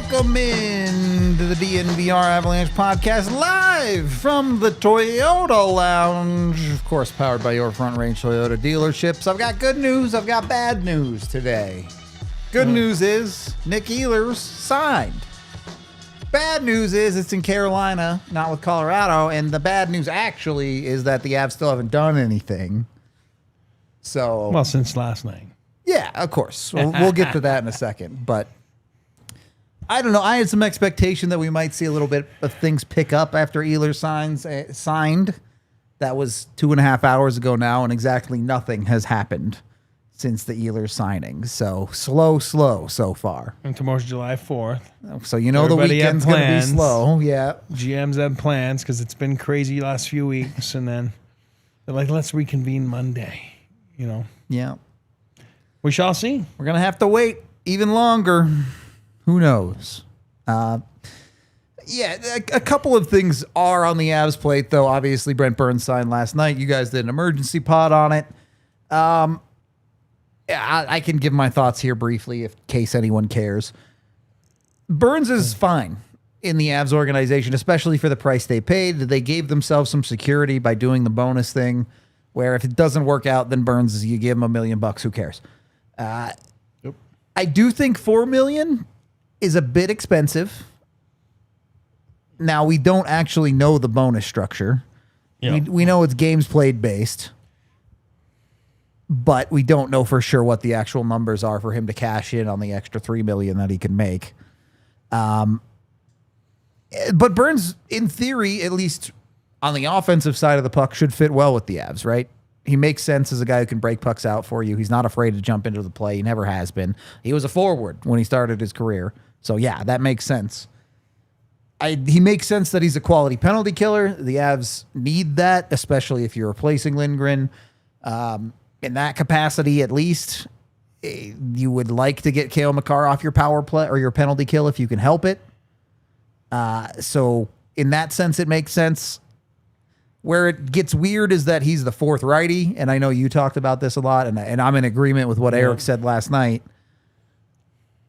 Welcome in to the DNVR Avalanche Podcast, live from the Toyota Lounge. Of course, powered by your Front Range Toyota dealerships. I've got good news. I've got bad news today. Good news is Nick Ehlers signed. Bad news is it's in Carolina, not with Colorado. And the bad news actually is that the Avs still haven't done anything. So, well, since last night. Yeah, of course. We'll get to that in a second. But I don't know. I had some expectation that we might see a little bit of things pick up after Ehlers signed. That was 2.5 hours ago now, and exactly nothing has happened since the Ehlers signing. So slow so far. And tomorrow's July 4th. So you know everybody the weekend's going to be slow. Yeah. GMs have plans because it's been crazy last few weeks. And then they're like, let's reconvene Monday, you know. Yeah. We shall see. We're going to have to wait even longer. Who knows? A couple of things are on the Avs plate, though. Obviously, Brent Burns signed last night. You guys did an emergency pod on it. I can give my thoughts here briefly in case anyone cares. Burns is fine in the Avs organization, especially for the price they paid. They gave themselves some security by doing the bonus thing, where if it doesn't work out, then Burns, you give him $1 million. Who cares? Yep. I do think $4 million is a bit expensive. Now, we don't actually know the bonus structure. Yep. We know it's games played based, but we don't know for sure what the actual numbers are for him to cash in on the extra $3 million that he can make. But Burns, in theory, at least on the offensive side of the puck, should fit well with the Avs, right? He makes sense as a guy who can break pucks out for you. He's not afraid to jump into the play. He never has been. He was a forward when he started his career. So, yeah, that makes sense. He makes sense that he's a quality penalty killer. The Avs need that, especially if you're replacing Lindgren. In that capacity, at least, you would like to get Cale Makar off your power play or your penalty kill if you can help it. So, in that sense, it makes sense. Where it gets weird is that he's the fourth righty, and I know you talked about this a lot, and I'm in agreement with what Eric said last night.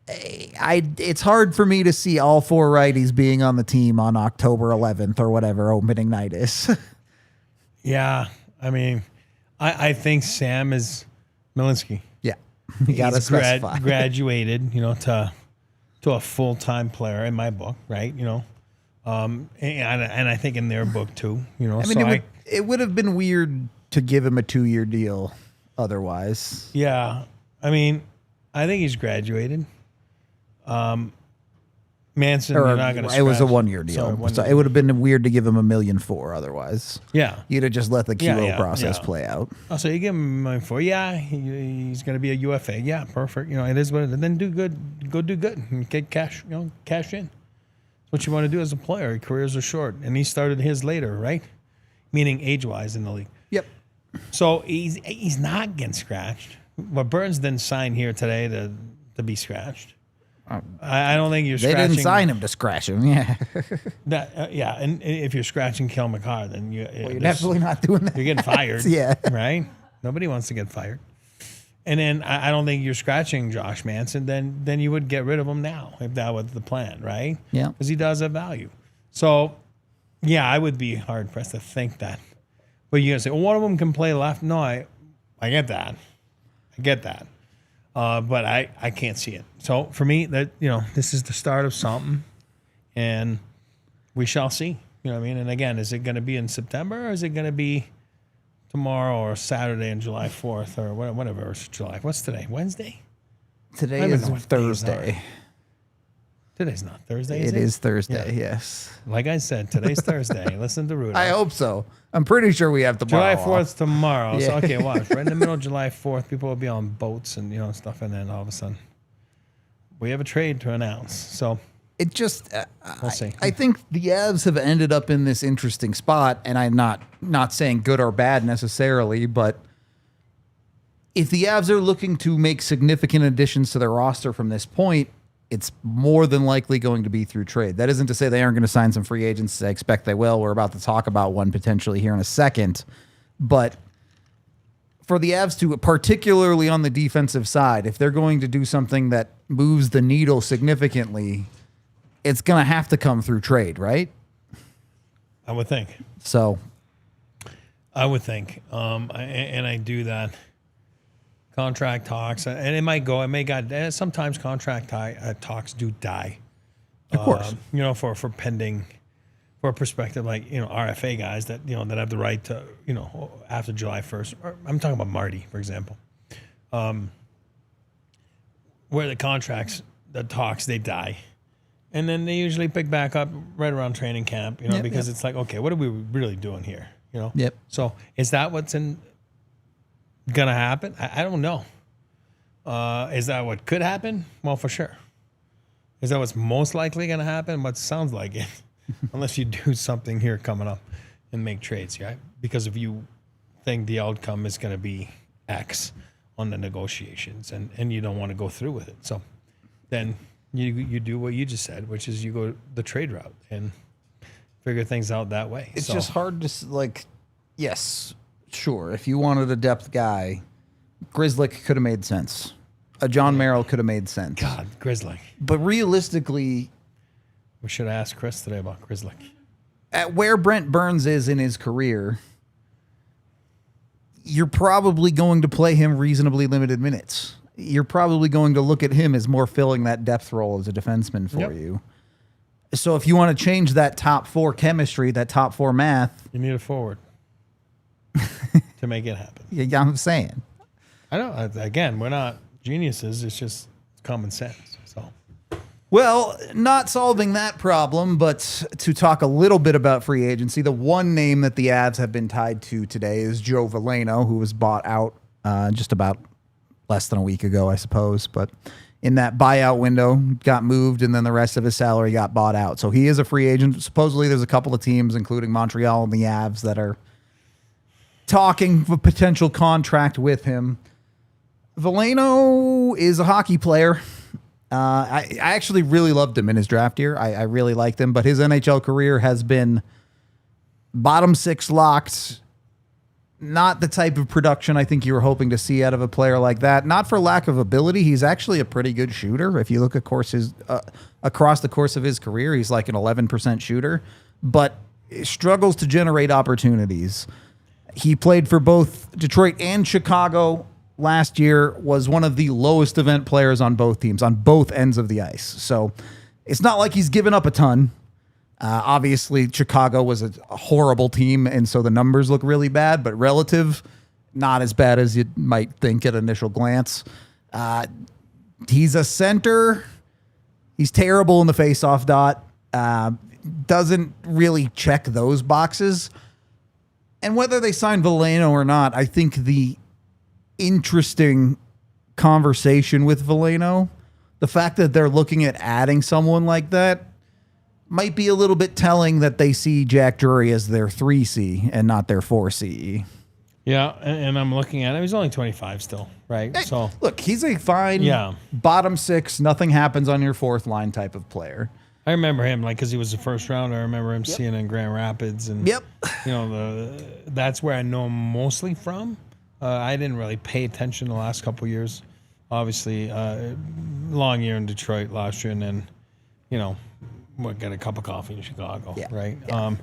It's hard for me to see all four righties being on the team on October 11th or whatever opening night is. Yeah, I mean, I think Sam is Milinski. Yeah, you got to specify. Graduated, to a full-time player in my book, right? And I think in their book too, I mean, it would have been weird to give him a 2-year deal otherwise. Yeah. I mean, I think he's graduated. Manson, you're not going to scratch. It was a 1-year deal. So it would have been weird to give him $1 million otherwise. Yeah. You'd have just let the QO process play out. Oh, so you give him $1 million for, he's going to be a UFA. Yeah, perfect. It is what it is. Then do good. Go do good and get cash, cash in. What you want to do as a player. Your careers are short. And he started his later, right? Meaning age-wise in the league. Yep. So he's not getting scratched. But Burns didn't sign here today to be scratched. I don't think you're scratching. They didn't sign him to scratch him, yeah. And if you're scratching Cale Makar, then you're definitely not doing that. You're getting fired, yeah. Right? Nobody wants to get fired. And then I don't think you're scratching Josh Manson. Then you would get rid of him now if that was the plan, right? Yeah. Because he does have value. So, yeah, I would be hard pressed to think that. But you're gonna say, well, one of them can play left. No, I get that. I get that. But I can't see it. So for me, this is the start of something, and we shall see. You know what I mean? And again, is it going to be in September, or is it going to be tomorrow or Saturday on July 4th or whatever it's July? What's today? Wednesday? Today is Thursday. Today's not Thursday, It is Thursday, yes. Like I said, today's Thursday. Listen to Rudolph. I hope so. I'm pretty sure we have tomorrow July 4th off. tomorrow. Yeah. So, okay, watch. Right in the middle of July 4th, people will be on boats and, stuff. And then all of a sudden, we have a trade to announce. So It just, we'll see. I think the Avs have ended up in this interesting spot, and I'm not saying good or bad necessarily, but if the Avs are looking to make significant additions to their roster from this point, it's more than likely going to be through trade. That isn't to say they aren't going to sign some free agents. I expect they will. We're about to talk about one potentially here in a second. But for the Avs to, particularly on the defensive side, if they're going to do something that moves the needle significantly, it's going to have to come through trade, right? I would think. So I would think. And I do that. Contract talks, and it might go. It may got. Sometimes contract talks do die. Of course, for pending, for a perspective like RFA guys that that have the right to after July 1st. I'm talking about Marty, for example, where the contracts, the talks, they die, and then they usually pick back up right around training camp. Because it's like, okay, what are we really doing here? Yep. So is that what's gonna happen? I don't know. Is that what could happen? Well, for sure. Is that what's most likely gonna happen? What sounds like it, unless you do something here coming up and make trades, right? Because if you think the outcome is gonna be X on the negotiations, and you don't want to go through with it, so then you do what you just said, which is you go the trade route and figure things out that way. It's just hard to yes. Sure, if you wanted a depth guy, Grzelcyk could have made sense. A John Merrill could have made sense. God, Grzelcyk. But realistically, we should ask Chris today about Grzelcyk. At where Brent Burns is in his career, you're probably going to play him reasonably limited minutes. You're probably going to look at him as more filling that depth role as a defenseman for you. So if you want to change that top four chemistry, that top four math, you need a forward. To make it happen. Yeah, I'm saying. I know. Again, we're not geniuses. It's just common sense. So, well, not solving that problem, but to talk a little bit about free agency, the one name that the Avs have been tied to today is Joe Veleno, who was bought out just about less than a week ago, I suppose. But in that buyout window, got moved, and then the rest of his salary got bought out. So he is a free agent. Supposedly, there's a couple of teams, including Montreal and the Avs, that are talking of a potential contract with him. Veleno is a hockey player. I actually really loved him in his draft year. I really liked him, but his NHL career has been bottom six locked. Not the type of production I think you were hoping to see out of a player like that. Not for lack of ability. He's actually a pretty good shooter. If you look across the course of his career, he's like an 11% shooter, but struggles to generate opportunities. He played for both Detroit and Chicago last year, was one of the lowest event players on both teams, on both ends of the ice. So it's not like he's given up a ton. Obviously, Chicago was a horrible team, and so the numbers look really bad, but relative, not as bad as you might think at initial glance. He's a center. He's terrible in the faceoff dot. Doesn't really check those boxes. And whether they sign Veleno or not, I think the interesting conversation with Veleno, the fact that they're looking at adding someone like that, might be a little bit telling that they see Jack Drury as their 3C and not their 4C. Yeah, and I'm looking at him. He's only 25 still, right? Hey, so look, he's a fine bottom six, nothing happens on your fourth line type of player. I remember him because he was the first round. I remember him seeing in Grand Rapids, and that's where I know him mostly from. I didn't really pay attention the last couple of years. Obviously, long year in Detroit last year, and then got a cup of coffee in Chicago, right? Yeah.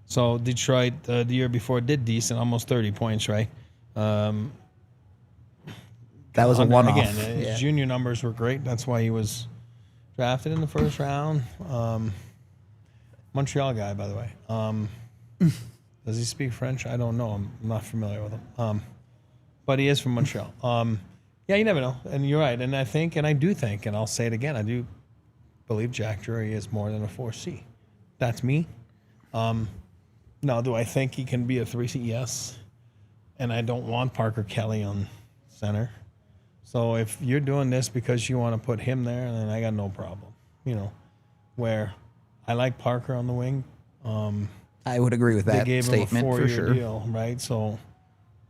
So Detroit the year before did decent, almost 30 points, right? That was a one-off. Again, his junior numbers were great. That's why he was drafted in the first round. Montreal guy, by the way. Does he speak French? I don't know. I'm not familiar with him. But he is from Montreal. You never know. And you're right. And I do think, and I'll say it again, I do believe Jack Drury is more than a 4C. That's me. Now, do I think he can be a 3C? Yes. And I don't want Parker Kelly on center. So if you're doing this because you want to put him there, then I got no problem. Where I like Parker on the wing. I would agree with that they gave statement him a 4-year for sure. deal, right? So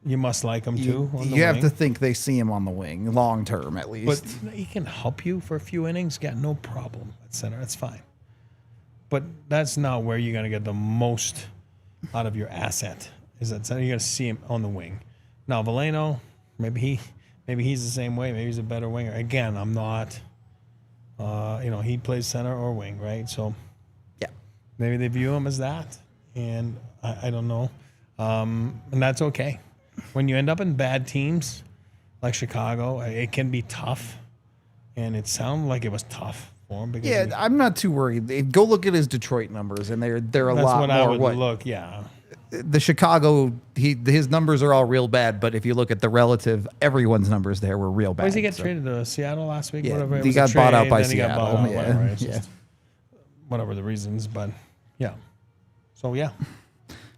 you must like him too. On the You have wing. to think they see him on the wing, long term at least. But he can help you for a few innings. Got no problem at center. That's fine. But that's not where you're going to get the most out of your asset. Is that center? You're going to see him on the wing. Now Veleno, maybe he's the same way. Maybe he's a better winger. Again, I'm not. He plays center or wing, right? So yeah, maybe they view him as that, and I don't know. And that's okay. When you end up in bad teams like Chicago, it can be tough, and it sounded like it was tough for him. Because I'm not too worried. Go look at his Detroit numbers, and they're a that's lot what more. I would look. Yeah, the Chicago, his numbers are all real bad, but if you look at the relative, everyone's numbers there were real bad. Why does he get traded to Seattle last week? Yeah, Whatever. he got bought out by then he got Seattle. bought out, Yeah, whatever. It's yeah. just whatever the reasons, but yeah. So yeah,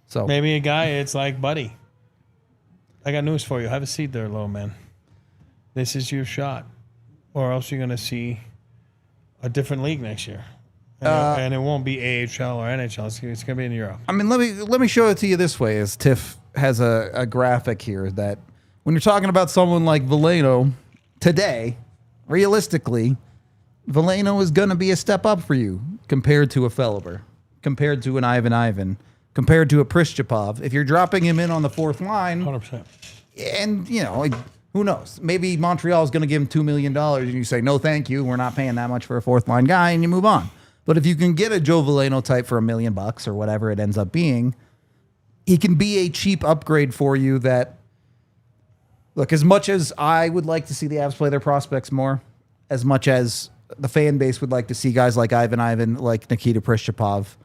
So maybe a guy. It's like, buddy, I got news for you. Have a seat there, little man. This is your shot, or else you're gonna see a different league next year. And it won't be AHL or NHL. It's going to be in Europe. I mean, let me show it to you this way. As Tiff has a graphic here that when you're talking about someone like Veleno today, realistically, Veleno is going to be a step up for you compared to a Felber, compared to an Ivan, compared to a Prishchapov. If you're dropping him in on the fourth line, 100%. and who knows? Maybe Montreal is going to give him $2 million, and you say no, thank you. We're not paying that much for a fourth line guy, and you move on. But if you can get a Joe Veleno type for $1 million or whatever it ends up being, he can be a cheap upgrade for you that, look, as much as I would like to see the Avs play their prospects more, as much as the fan base would like to see guys like Ivan, like Nikita Prishchapov,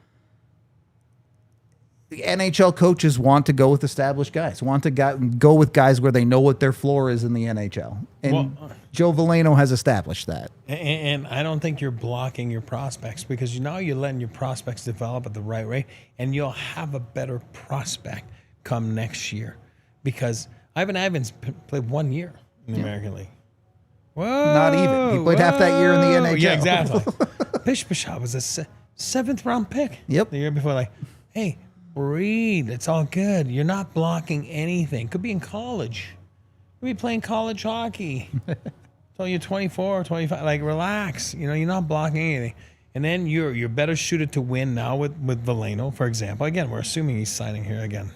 the NHL coaches want to go with established guys, want to go with guys where they know what their floor is in the NHL. And Joe Veleno has established that. And I don't think you're blocking your prospects because now you're letting your prospects develop at the right rate, and you'll have a better prospect come next year because Ivan's played 1 year in the American League. Whoa, Not even. He played half that year in the NHL. Yeah, exactly. Pishpashov was a 7th round pick. Yep. The year before, like, hey, breathe. It's all good. You're not blocking anything. Could be in college. Could be playing college hockey. So you're 24 or 25. Like, relax. You're not blocking anything. And then you're better suited to win now with Veleno, for example. Again, we're assuming he's signing here again.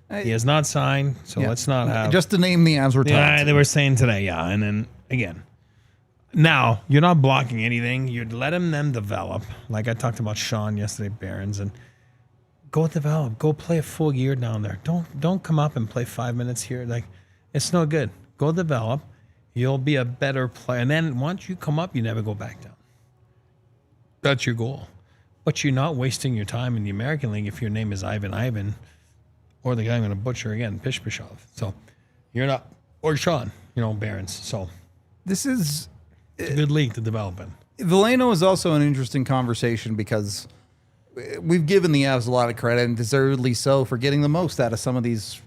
He has not signed, so let's not have. Just to name the Avs we're talking Yeah, they were saying today, yeah. And then, again, now you're not blocking anything. You're letting them develop. Like I talked about Sean yesterday, Barons, and go develop. Go play a full year down there. Don't come up and play 5 minutes here. Like, it's no good. Go develop. You'll be a better player. And then once you come up, you never go back down. That's your goal. But you're not wasting your time in the American League if your name is Ivan, or the guy I'm going to butcher again, Pishpashov. So you're not, or Sean, Barons. So This is it's a good league to develop in. Veleno is also an interesting conversation because we've given the Avs a lot of credit, and deservedly so, for getting the most out of some of these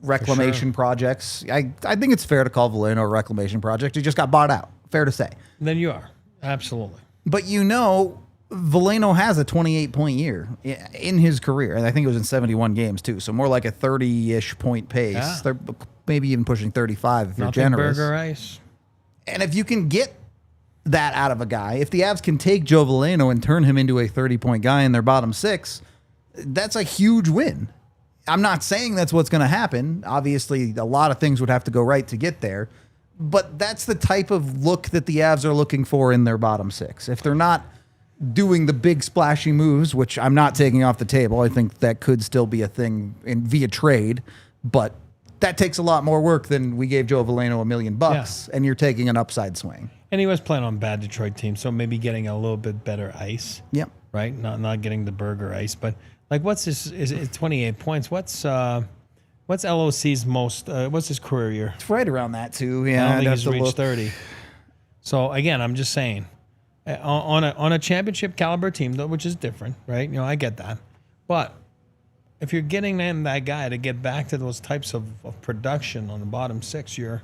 reclamation projects. I think it's fair to call Veleno a reclamation project. He just got bought out. Fair to say. Then you are. Absolutely. But Veleno has a 28-point year in his career, and I think it was in 71 games too. So more like a 30-ish point pace, Yeah. maybe even pushing 35 if you're Nothing generous. burger ice. And if you can get that out of a guy, if the Avs can take Joe Veleno and turn him into a 30-point guy in their bottom six, that's a huge win. I'm not saying that's what's going to happen. Obviously, a lot of things would have to go right to get there. But that's the type of look that the Avs are looking for in their bottom six. If they're not doing the big splashy moves, which I'm not taking off the table, I think that could still be a thing via trade, but that takes a lot more work than we gave Joe Veleno $1 million, and you're taking an upside swing. And he was playing on bad Detroit team, so maybe getting a little bit better ice. Yep. Right? Not getting the burger ice, but like what's his is it 28 points? What's LOC's most what's his career year? It's right around that too. I Yeah, don't think he's reached 30. So again, I'm just saying, on a championship caliber team, though, which is different, right? You know, I get that. But if you're getting that guy to get back to those types of production on the bottom six, you're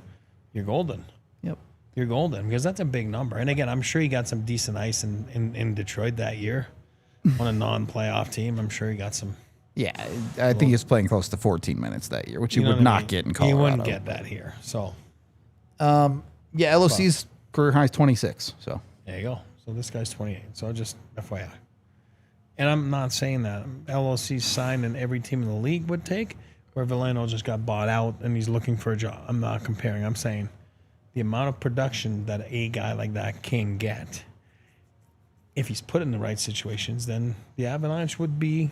golden. Yep. You're golden, because that's a big number. And again, I'm sure he got some decent ice in Detroit that year on a non-playoff team. I'm sure he got some. Yeah, I think he was playing close to 14 minutes that year, which he would not get in Colorado. He wouldn't get that here. So, yeah, LOC's career high is 26. So there you go. So this guy's 28. So just FYI. And I'm not saying that LOC's signed and every team in the league would take, where Veleno just got bought out and he's looking for a job. I'm not comparing. I'm saying the amount of production that a guy like that can get, if he's put in the right situations, then the Avalanche would be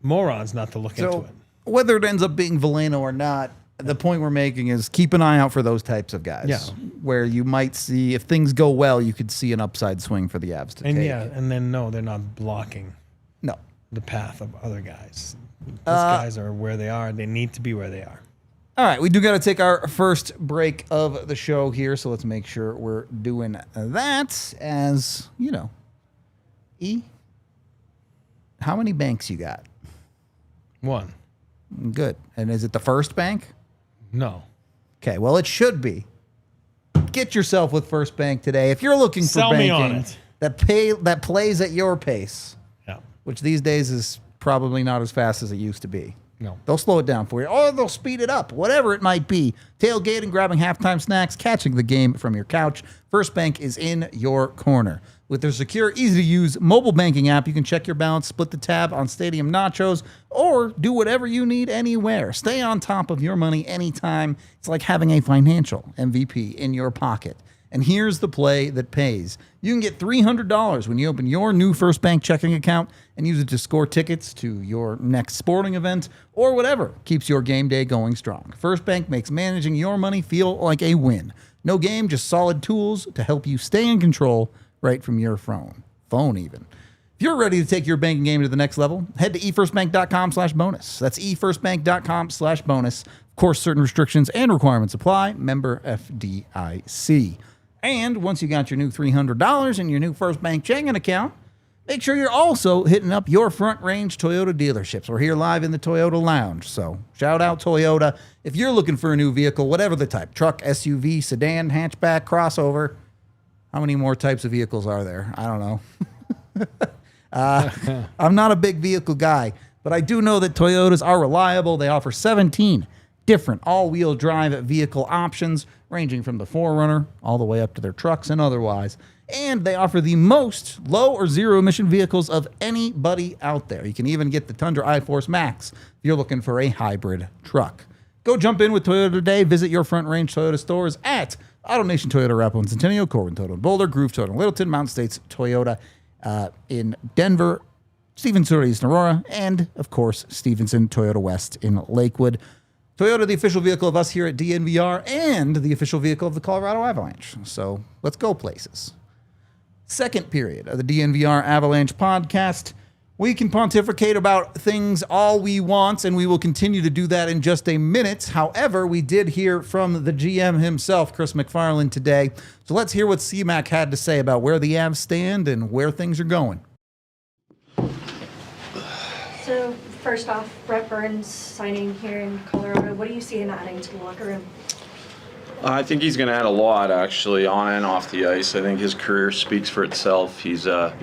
morons not to look into it. Whether it ends up being Veleno or not, the point we're making is keep an eye out for those types of guys. Yeah. Where you might see, if things go well, you could see an upside swing for the Avs to take. And then no, they're not blocking No. the path of other guys. These guys are where they are. They need to be where they are. All right, we do got to take our first break of the show here, so let's make sure we're doing that. As you know, E, how many banks you got? One. Good. And is it the first bank? No. Okay, well, it should be. Get yourself with First Bank today. If you're looking for Sell me banking on it. that plays at your pace, Yeah. which these days is probably not as fast as it used to be. No. They'll slow it down for you, or they'll speed it up, whatever it might be. Tailgating, grabbing halftime snacks, catching the game from your couch. First Bank is in your corner. With their secure, easy-to-use mobile banking app, you can check your balance, split the tab on stadium nachos, or do whatever you need anywhere. Stay on top of your money anytime. It's like having a financial MVP in your pocket. And here's the play that pays. You can get $300 when you open your new First Bank checking account and use it to score tickets to your next sporting event or whatever keeps your game day going strong. First Bank makes managing your money feel like a win. No game, just solid tools to help you stay in control right from your phone even. If you're ready to take your banking game to the next level, head to efirstbank.com/bonus. That's efirstbank.com/bonus. Of course, certain restrictions and requirements apply. Member FDIC. And once you got your new $300 in your new First Bank checking account, make sure you're also hitting up your Front Range Toyota dealerships. We're here live in the Toyota Lounge, so shout out Toyota. If you're looking for a new vehicle, whatever the type, truck, SUV, sedan, hatchback, crossover, how many more types of vehicles are there? I don't know. I'm not a big vehicle guy, but I do know that Toyotas are reliable. They offer 17 different all-wheel drive vehicle options, ranging from the 4Runner all the way up to their trucks and otherwise. And they offer the most low or zero emission vehicles of anybody out there. You can even get the Tundra iForce Max if you're looking for a hybrid truck. Go jump in with Toyota today. Visit your Front Range Toyota stores at AutoNation Toyota, Arapahoe and Centennial, Corbin Toyota in Boulder, Groove Toyota in Littleton, Mountain States Toyota in Denver, Stevenson Toyota East Aurora, and, of course, Stevenson Toyota West in Lakewood. Toyota, the official vehicle of us here at DNVR, and the official vehicle of the Colorado Avalanche. So let's go places. Second period of the DNVR Avalanche podcast. We can pontificate about things all we want, and we will continue to do that in just a minute. However, we did hear from the GM himself, Chris McFarland, today. So let's hear what CMAC had to say about where the Avs stand and where things are going. So, first off, Brett Burns signing here in Colorado. What do you see him adding to the locker room? I think he's going to add a lot, actually, on and off the ice. I think his career speaks for itself. He's a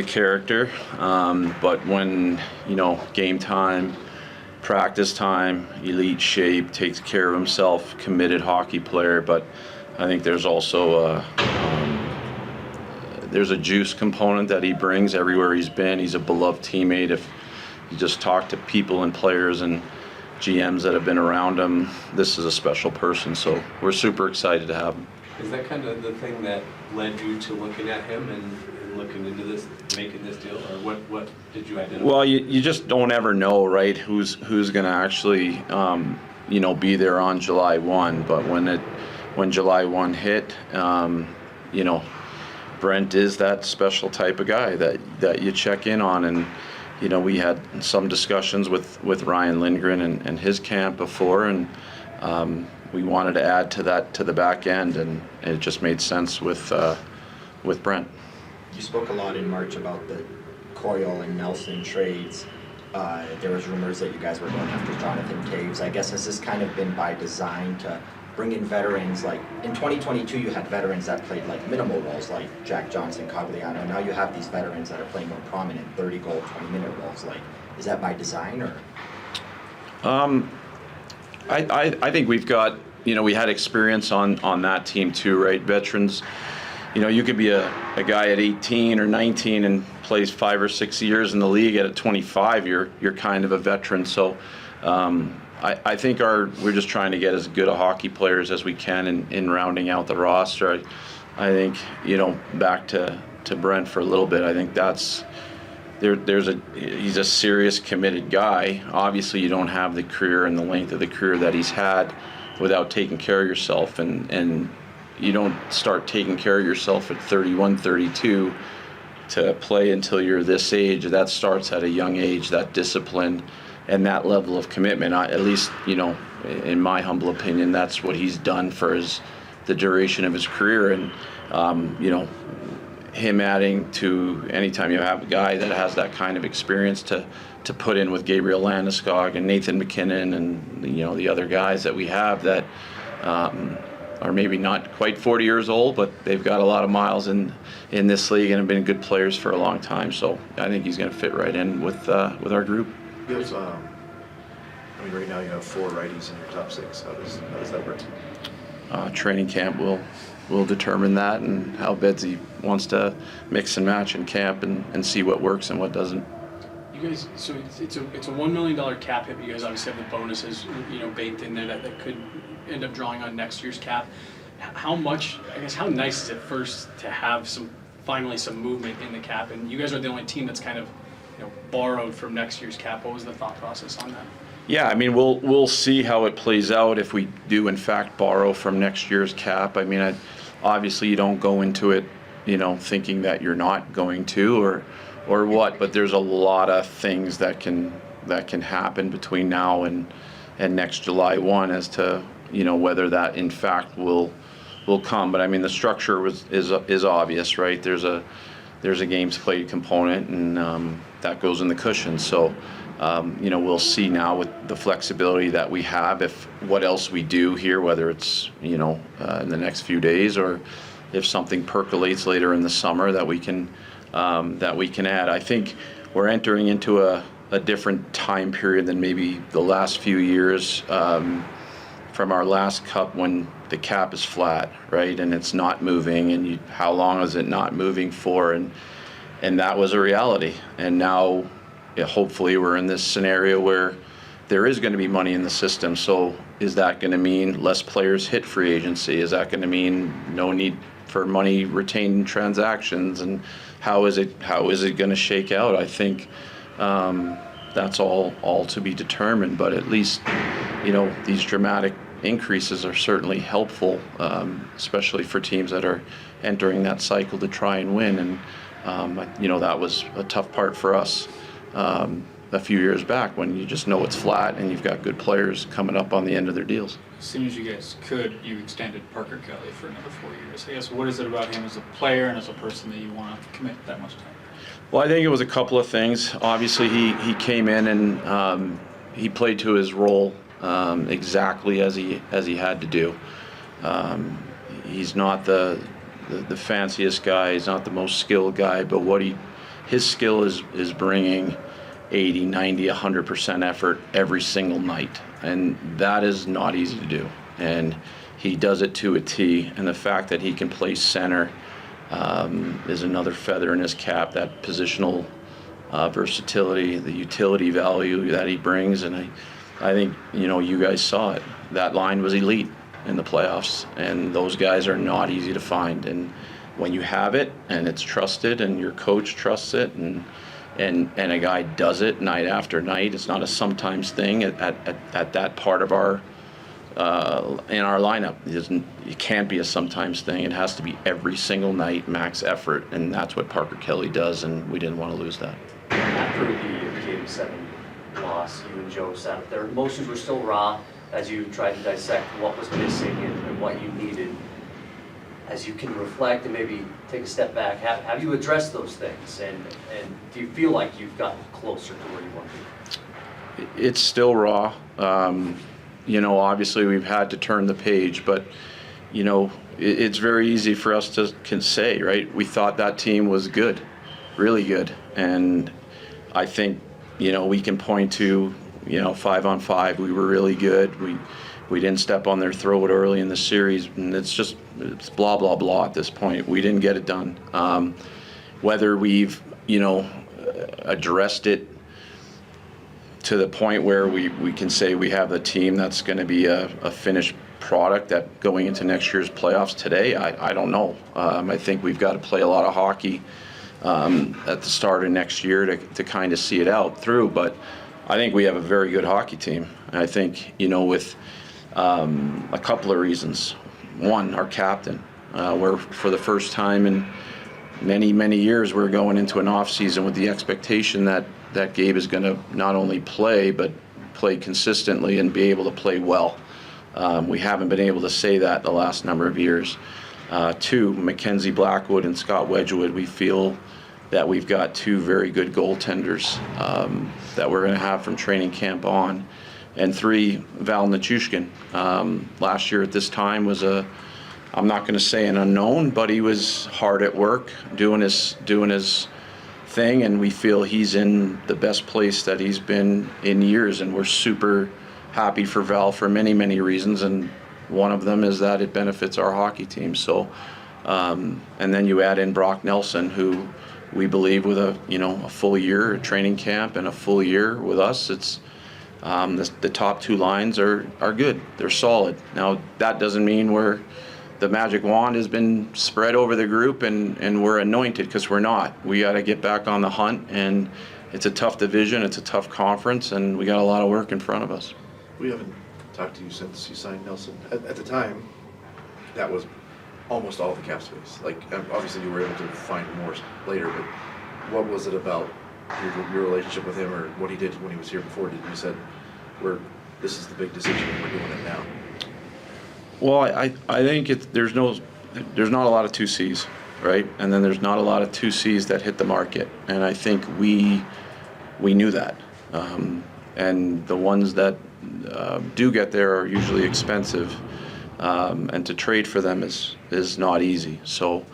character, but when, game time, practice time, elite shape, takes care of himself, committed hockey player. But I think there's also there's a juice component that he brings everywhere he's been. He's a beloved teammate. If you just talk to people and players and GMs that have been around him, this is a special person. So we're super excited to have him. Is that kind of the thing that led you to looking at him and looking into this, making this deal, or what did you identify? Well, you just don't ever know, right? Who's going to actually, be there on July 1. But when July 1 hit, Brent is that special type of guy that you check in on. And we had some discussions with Ryan Lindgren and his camp before, and we wanted to add to that, to the back end, and it just made sense with Brent. You spoke a lot in March about the Coyle and Nelson trades. There was rumors that you guys were going after Jonathan Taves. I guess has this kind of been by design to bring in veterans? Like in 2022, you had veterans that played like minimal roles, like Jack Johnson, Cogliano. Now you have these veterans that are playing more prominent 30-goal, 20-minute roles. Like, is that by design or? I think we've got, we had experience on that team too, right? Veterans, you could be a guy at 18 or 19 and plays 5 or 6 years in the league. At 25, you're kind of a veteran. So I think we're just trying to get as good a hockey players as we can in rounding out the roster. I think, back to Brent for a little bit, I think that's he's a serious, committed guy. Obviously, you don't have the career and the length of the career that he's had without taking care of yourself, and you don't start taking care of yourself at 31, 32 to play until you're this age. That starts at a young age, that discipline and that level of commitment. At least, in my humble opinion, that's what he's done for the duration of his career. And, him adding to, anytime you have a guy that has that kind of experience to put in with Gabriel Landeskog and Nathan McKinnon and, the other guys that we have that are maybe not quite 40 years old, but they've got a lot of miles in this league and have been good players for a long time. So I think he's going to fit right in with our group. Right now you have 4 righties in your top 6. How does that work? Training camp will determine that, and how Bedsy wants to mix and match in camp and see what works and what doesn't. You guys, so it's a $1 million cap hit. You guys obviously have the bonuses, baked in there that could end up drawing on next year's cap. How much, how nice is it first to have finally some movement in the cap? And you guys are the only team that's kind of, borrowed from next year's cap. What was the thought process on that? Yeah, we'll see how it plays out if we do in fact borrow from next year's cap. Obviously you don't go into it, thinking that you're not going to or what, but there's a lot of things that can happen between now and next July 1 as to whether that in fact will come. But the structure is obvious, right? There's a games played component, and that goes in the cushion. So we'll see now with the flexibility that we have, if what else we do here, whether it's in the next few days or if something percolates later in the summer that we can add. I think we're entering into a different time period than maybe the last few years from our last cup, when the cap is flat, right, and it's not moving, and how long is it not moving for, and that was a reality. And now, hopefully, we're in this scenario where there is going to be money in the system. So is that going to mean less players hit free agency? Is that going to mean no need for money retained in transactions? And how is it going to shake out? I think that's all to be determined. But at least, these dramatic increases are certainly helpful, especially for teams that are entering that cycle to try and win. And that was a tough part for us a few years back, when you just know it's flat and you've got good players coming up on the end of their deals. As soon as you guys could, you extended Parker Kelly for another 4 years. What is it about him as a player and as a person that you want to commit that much time? Well, I think it was a couple of things. Obviously, he came in and he played to his role exactly as he had to do. He's not the fanciest guy. He's not the most skilled guy, but his skill is bringing 80, 90, 100% effort every single night. And that is not easy to do. And he does it to a T. And the fact that he can play center is another feather in his cap, that positional versatility, the utility value that he brings. And I think, you guys saw it. That line was elite in the playoffs. And those guys are not easy to find. And when you have it and it's trusted and your coach trusts it and a guy does it night after night, it's not a sometimes thing at that part of our in our lineup. It can't be a sometimes thing. It has to be every single night, max effort, and that's what Parker Kelly does, and we didn't want to lose that. After the Game 7 loss, you and Joe sat up there. Emotions were still raw. as you tried to dissect what was missing and what you needed, as you can reflect and maybe take a step back, have you addressed those things? And do you feel like you've gotten closer to where you want to be? It's still raw. Obviously we've had to turn the page, but, it's very easy for us to can say, right? We thought that team was good, really good. And I think, we can point to, 5-on-5, we were really good. We didn't step on their throat early in the series, and it's blah, blah, blah at this point. We didn't get it done. Whether we've, addressed it to the point where we can say we have a team that's going to be a finished product that going into next year's playoffs today, I don't know. I think we've got to play a lot of hockey at the start of next year to kind of see it out through. But I think we have a very good hockey team. And I think, with a couple of reasons. One, our captain. We're, for the first time in many, many years, we're going into an off season with the expectation that Gabe is going to not only play, but play consistently and be able to play well. We haven't been able to say that the last number of years. Two, Mackenzie Blackwood and Scott Wedgwood, we feel that we've got two very good goaltenders that we're going to have from training camp on. And three, Val Nichushkin. Last year at this time was I'm not going to say an unknown, but he was hard at work doing his thing, and we feel he's in the best place that he's been in years, and we're super happy for Val for many, many reasons, and one of them is that it benefits our hockey team. So, and then you add in Brock Nelson, who we believe with a full year training camp and a full year with us, it's the top two lines are good. They're solid. Now that doesn't mean the magic wand has been spread over the group and we're anointed, because we're not. We got to get back on the hunt, and it's a tough division, it's a tough conference, and we got a lot of work in front of us. We haven't talked to you since you signed Nelson. At the time, that was almost all the cap space. Like, obviously you were able to find more later, but what was it about your relationship with him, or what he did when he was here before? Did you said, this is the big decision and we're doing it now? Well, I think there's not a lot of 2Cs, right? And then there's not a lot of 2Cs that hit the market, and I think we knew that. And the ones that do get there are usually expensive, and to trade for them is not easy. So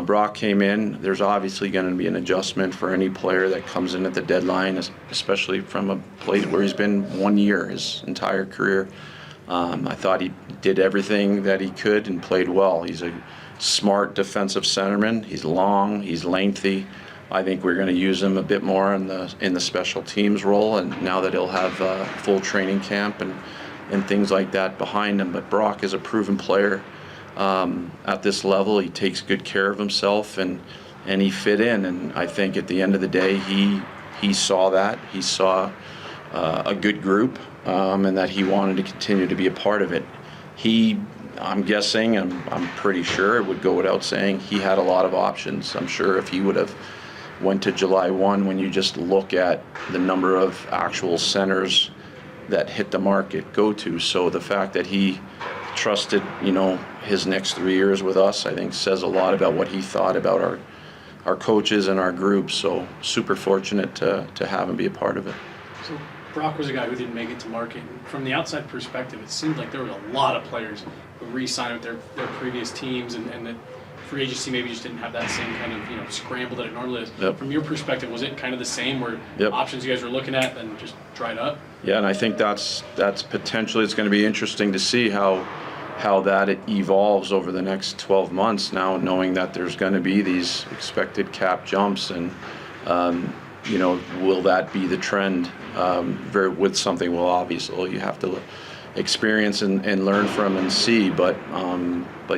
Brock came in. There's obviously going to be an adjustment for any player that comes in at the deadline, especially from a place where he's been 1 year his entire career. I thought he did everything that he could and played well. He's a smart defensive centerman. He's long, he's lengthy. I think we're going to use him a bit more in the special teams role, and now that he'll have full training camp and things like that behind him. But Brock is a proven player at this level. He takes good care of himself, and he fit in. And I think at the end of the day, he saw that. He saw a good group, and that he wanted to continue to be a part of it. I'm guessing, I'm pretty sure, it would go without saying, he had a lot of options. I'm sure if he would have went to July 1, when you just look at the number of actual centers that hit the market go to. So the fact that he trusted, his next 3 years with us, I think says a lot about what he thought about our coaches and our group. So super fortunate to have him be a part of it. So Brock was a guy who didn't make it to market. From the outside perspective, it seemed like there were a lot of players who re-signed with their previous teams, and that free agency maybe just didn't have that same kind of scramble that it normally is. Yep. From your perspective, was it kind of the same, where options you guys were looking at then just dried up? Yeah, and I think that's potentially, it's going to be interesting to see how that it evolves over the next 12 months now, knowing that there's going to be these expected cap jumps, and will that be the trend? With something, well, obviously you have to experience and learn from and see, but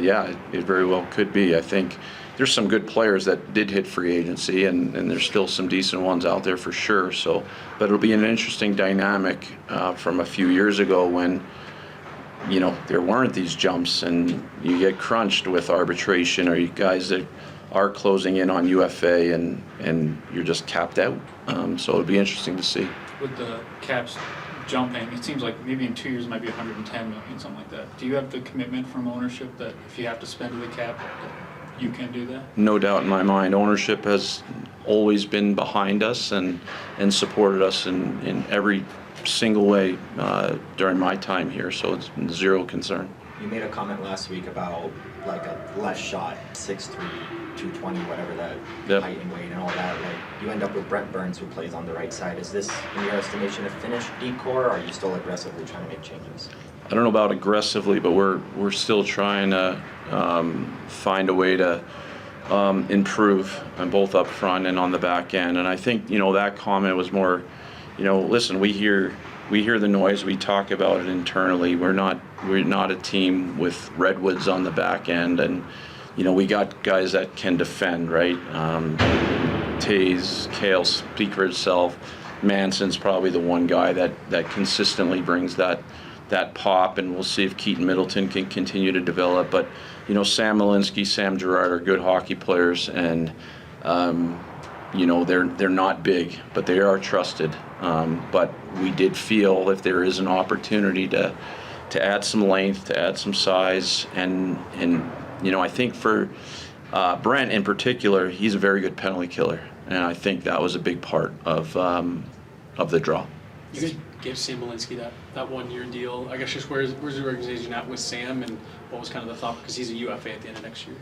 yeah, it very well could be. I think there's some good players that did hit free agency, and there's still some decent ones out there for sure. So, but it'll be an interesting dynamic from a few years ago when there weren't these jumps, and you get crunched with arbitration, or you guys that are closing in on UFA, and you're just capped out. So it'll be interesting to see. With the caps jumping. It seems like maybe in 2 years it might be 110 million, something like that. Do you have the commitment from ownership that if you have to spend to the cap, that you can do that? No doubt in my mind. Ownership has always been behind us and supported us in every single way during my time here, so it's zero concern. You made a comment last week about like a less shot, 6'3", 220, whatever that Yep. height and weight and all that. Like you end up with Brent Burns, who plays on the right side. Is this, in your estimation, a finished decor, or are you still aggressively trying to make changes? I don't know about aggressively, but we're still trying to find a way to improve on both up front and on the back end. And I think that comment was more, listen, we hear the noise, we talk about it internally. We're not a team with redwoods on the back end, and we got guys that can defend, right? Taze, Kale speak for itself. Manson's probably the one guy that consistently brings that pop, and we'll see if Keaton Middleton can continue to develop. But Sam Malinsky, Sam Girard are good hockey players, and they're not big, but they are trusted. But we did feel if there is an opportunity to add some length, to add some size, and I think for Brent in particular, he's a very good penalty killer, and I think that was a big part of the draw. You guys gave Sam Malinsky that 1 year deal. I guess just where's the organization at with Sam, and what was kind of the thought, because he's a UFA at the end of next year?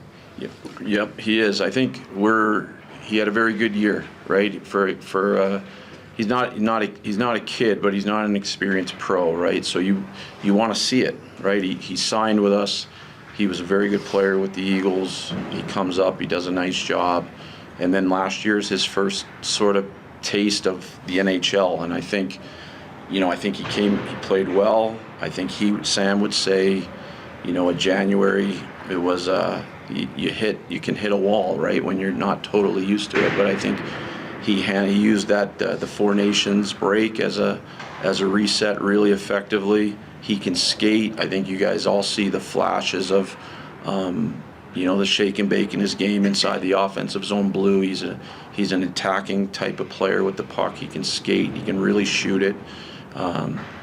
Yep, he is. I think he had a very good year, right? For he's not a kid, but he's not an experienced pro, right? So you want to see it, right? He signed with us. He was a very good player with the Eagles. He comes up, he does a nice job, and then last year's his first sort of taste of the NHL, and I think he played well. I think Sam would say, in January it was you can hit a wall, right, when you're not totally used to it. But I think he used that the Four Nations break as a reset really effectively. He can skate. I think you guys all see the flashes of the shake and bake in his game inside the offensive zone blue. He's an attacking type of player with the puck. He can skate. He can really shoot it.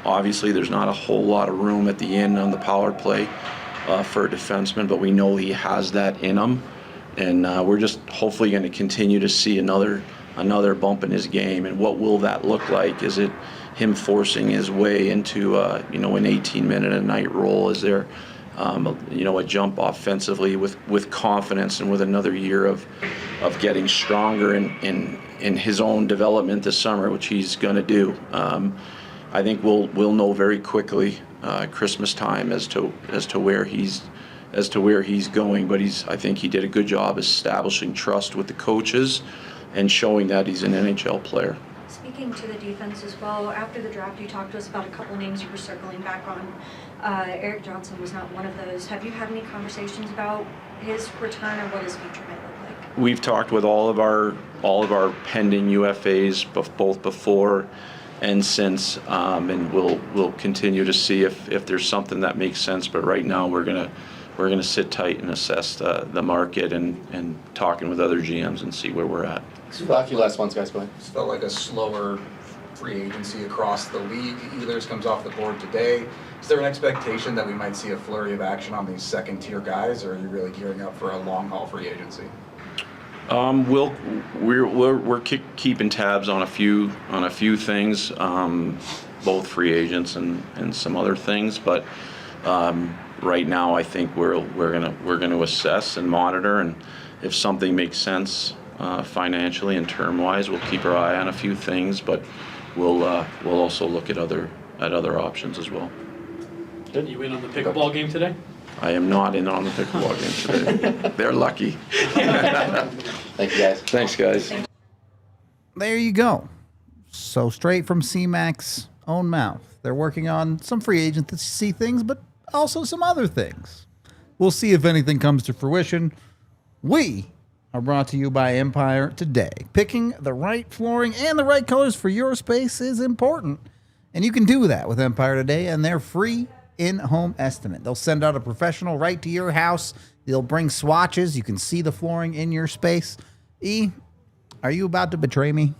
Obviously, there's not a whole lot of room at the end on the power play for a defenseman, but we know he has that in him, and we're just hopefully going to continue to see another bump in his game. And what will that look like? Is it him forcing his way into an 18-minute a night role? Is there a jump offensively with confidence and with another year of getting stronger in his own development this summer, which he's going to do? I think we'll know very quickly Christmas time as to where he's going. But I think he did a good job establishing trust with the coaches and showing that he's an NHL player. Speaking to the defense as well, after the draft, you talked to us about a couple names you were circling back on. Eric Johnson was not one of those. Have you had any conversations about his return or what his future might look like? We've talked with all of our pending UFAs, both before and since, and we'll continue to see if there's something that makes sense. But right now, we're gonna sit tight and assess the market and talking with other GMs and see where we're at. A few last ones, guys. Go ahead. It's felt like a slower free agency across the league. Ehlers comes off the board today. Is there an expectation that we might see a flurry of action on these second-tier guys, or are you really gearing up for a long-haul free agency? We're keeping tabs on a few things, both free agents and some other things, but right now I think we're gonna assess and monitor, and if something makes sense financially and term-wise, we'll keep our eye on a few things, but we'll also look at other options as well. You in on the pickleball game today? I am not in on the pickleball game today. They're lucky. Thank you, guys. Thanks, guys. There you go. So straight from CMAC's own mouth. They're working on some free agency things, but also some other things. We'll see if anything comes to fruition. We are brought to you by Empire today. Picking the right flooring and the right colors for your space is important. And you can do that with Empire today, and they're free in-home estimate. They'll send out a professional right to your house. They'll bring swatches. You can see the flooring in your space. E, are you about to betray me?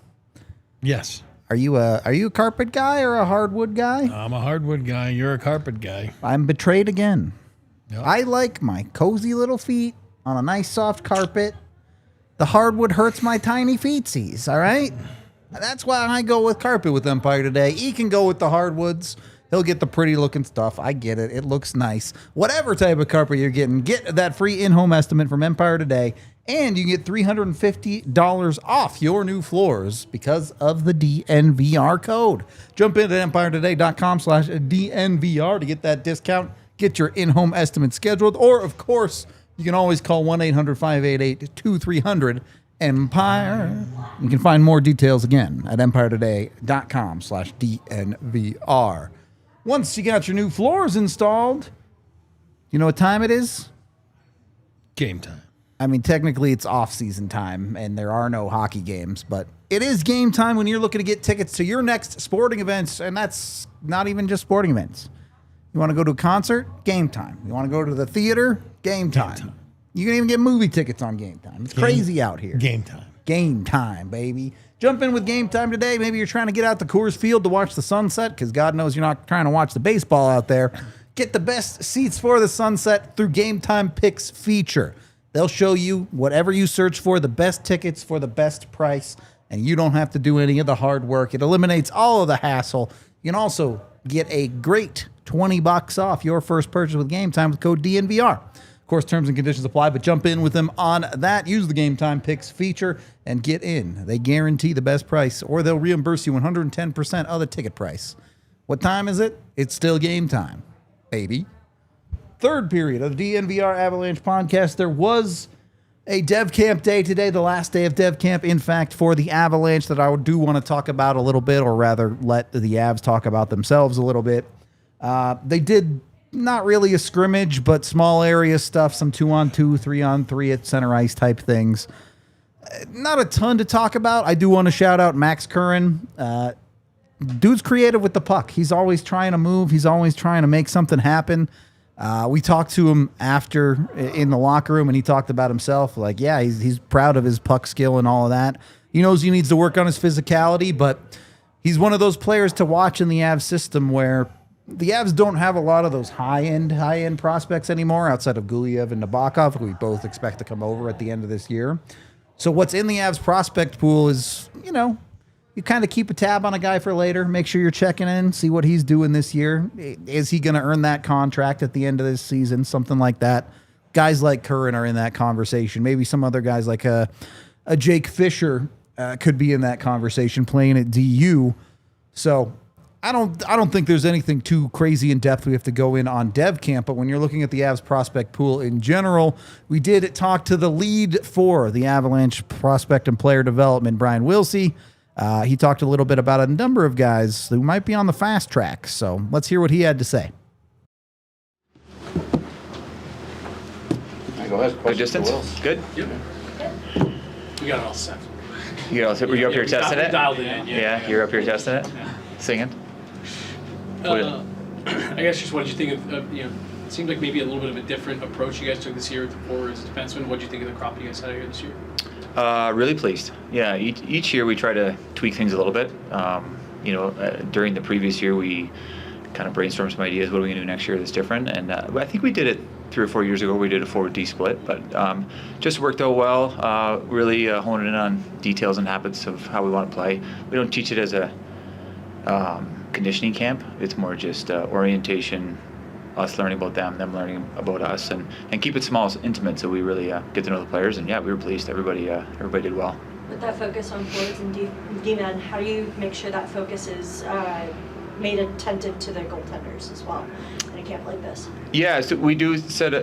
Yes. Are you a carpet guy or a hardwood guy? I'm a hardwood guy. You're a carpet guy. I'm betrayed again. Yep. I like my cozy little feet on a nice soft carpet. The hardwood hurts my tiny feetsies, all right? That's why I go with carpet with Empire Today. He can go with the hardwoods. He'll get the pretty looking stuff. I get it. It looks nice. Whatever type of carpet you're getting, get that free in-home estimate from Empire Today. And you can get $350 off your new floors because of the DNVR code. Jump into EmpireToday.com/DNVR to get that discount. Get your in-home estimate scheduled. Or, of course, you can always call 1-800-588-2300 Empire. You can find more details again at EmpireToday.com/DNVR. Once you got your new floors installed, you know what time it is? Game time. I mean, technically it's off-season time, and there are no hockey games, but it is game time when you're looking to get tickets to your next sporting events, and that's not even just sporting events. You want to go to a concert? Game time. You want to go to the theater? Game time. You can even get movie tickets on Game Time. It's crazy out here. Game time. Game time, baby. Jump in with Game Time today. Maybe you're trying to get out to Coors Field to watch the sunset because God knows you're not trying to watch the baseball out there. Get the best seats for the sunset through Game Time Picks feature. They'll show you whatever you search for, the best tickets for the best price, and you don't have to do any of the hard work. It eliminates all of the hassle. You can also get a great $20 off your first purchase with Game Time with code DNVR. Of course, terms and conditions apply, but jump in with them on that. Use the Game Time Picks feature and get in. They guarantee the best price, or they'll reimburse you 110% of the ticket price. What time is it? It's still game time, baby. Third period of the DNVR Avalanche Podcast. There was a Dev Camp day today, the last day of Dev Camp, in fact, for the Avalanche that I do want to talk about a little bit, or rather let the Avs talk about themselves a little bit. They did not really a scrimmage, but small area stuff, some 2-on-2, 3-on-3 at center ice type things. Not a ton to talk about. I do want to shout out Max Curran. Dude's creative with the puck. He's always trying to move. He's always trying to make something happen. We talked to him after in the locker room, and he talked about himself. Like, yeah, he's proud of his puck skill and all of that. He knows he needs to work on his physicality, but he's one of those players to watch in the Avs system where the Avs don't have a lot of those high-end prospects anymore outside of Gulyev and Nabokov, who we both expect to come over at the end of this year. So what's in the Avs prospect pool is, you kind of keep a tab on a guy for later. Make sure you're checking in, see what he's doing this year. Is he going to earn that contract at the end of this season? Something like that. Guys like Curran are in that conversation. Maybe some other guys like a Jake Fisher could be in that conversation playing at DU. So I don't think there's anything too crazy in depth we have to go in on Dev Camp, but when you're looking at the Avs prospect pool in general, we did talk to the lead for the Avalanche prospect and player development, Brian Willsie. He talked a little bit about a number of guys who might be on the fast track. So let's hear what he had to say. Go ahead. Good distance? Good? Yep. We got it all set. You know, were you up here testing it? Dialed in, yeah. You're up here testing it? Singing? I guess just what did you think of it seemed like maybe a little bit of a different approach you guys took this year with the forwards as defensemen. What did you think of the crop you guys had here this year? Really pleased. Yeah, each year we try to tweak things a little bit. During the previous year we kind of brainstormed some ideas. What are we going to do next year that's different? And I think we did it 3 or 4 years ago. We did a forward D split, but just worked out well. Really honing in on details and habits of how we want to play. We don't teach it as a conditioning camp. It's more just orientation, us learning about them learning about us, and keep it small, intimate, so we really get to know the players. And yeah, we were pleased. Everybody did well. With that focus on forwards and D-men, how do you make sure that focus is made attentive to the goaltenders as well in a camp like this? Yeah, so we do set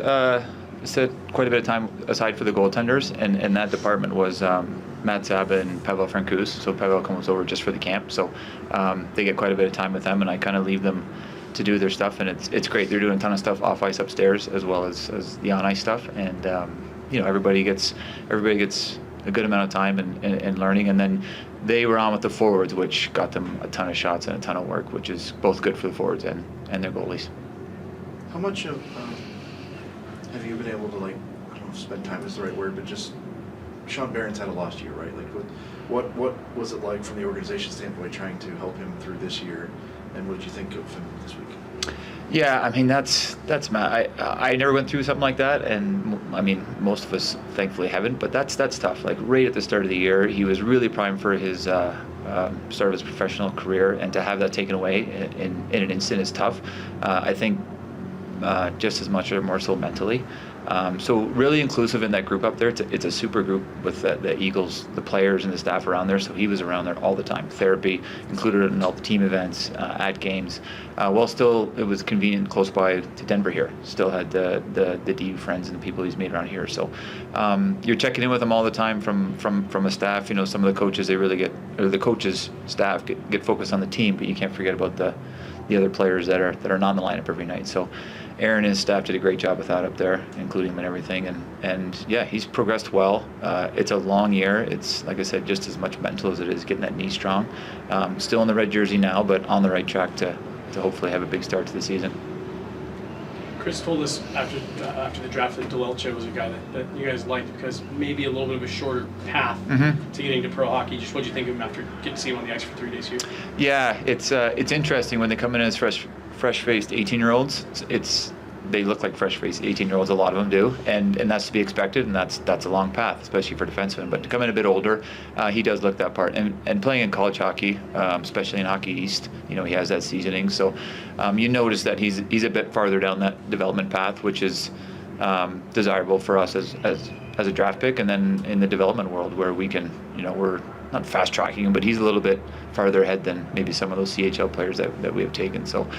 quite a bit of time aside for the goaltenders, and that department was Matt Saba and Pavel Francouz. So Pavel comes over just for the camp, so they get quite a bit of time with them, and I kind of leave them to do their stuff, and it's great. They're doing a ton of stuff off ice upstairs as well as the on ice stuff, and everybody gets a good amount of time and learning, and then they were on with the forwards, which got them a ton of shots and a ton of work, which is both good for the forwards and their goalies. How much of have you been able to, I don't know if spend time is the right word, but just Sean Barron's had a lost year, right? Like, what was it like from the organization standpoint trying to help him through this year, and what did you think of him this week? Yeah, I mean that's Matt. I never went through something like that, and I mean most of us thankfully haven't. But that's tough. Like right at the start of the year, he was really primed for his start of his professional career, and to have that taken away in an instant is tough. I think just as much or more so mentally. So really inclusive in that group up there. It's a super group with the Eagles, the players and the staff around there. So he was around there all the time. Therapy included in all the team events, at games. While still it was convenient close by to Denver here. Still had the DU friends and the people he's made around here. So you're checking in with him all the time from a staff. You know, some of the coaches the coaches staff get focused on the team, but you can't forget about the other players that are not in the lineup every night. So Aaron and his staff did a great job with that up there, including him and everything. And yeah, he's progressed well. It's a long year. It's, like I said, just as much mental as it is getting that knee strong. Still in the red jersey now, but on the right track to hopefully have a big start to the season. Chris told us after the draft that DeLelche was a guy that you guys liked because maybe a little bit of a shorter path to getting to pro hockey. Just what did you think of him after getting to see him on the ice for 3 days here? Yeah, it's interesting when they come in as fresh-faced 18-year-olds. They look like fresh-faced 18-year-olds. A lot of them do, and that's to be expected. And that's a long path, especially for defensemen. But to come in a bit older, he does look that part. And playing in college hockey, especially in Hockey East, you know, he has that seasoning. So you notice that he's a bit farther down that development path, which is desirable for us as a draft pick. And then in the development world, where we can, you know, we're not fast tracking him, but he's a little bit farther ahead than maybe some of those CHL players that we have taken. So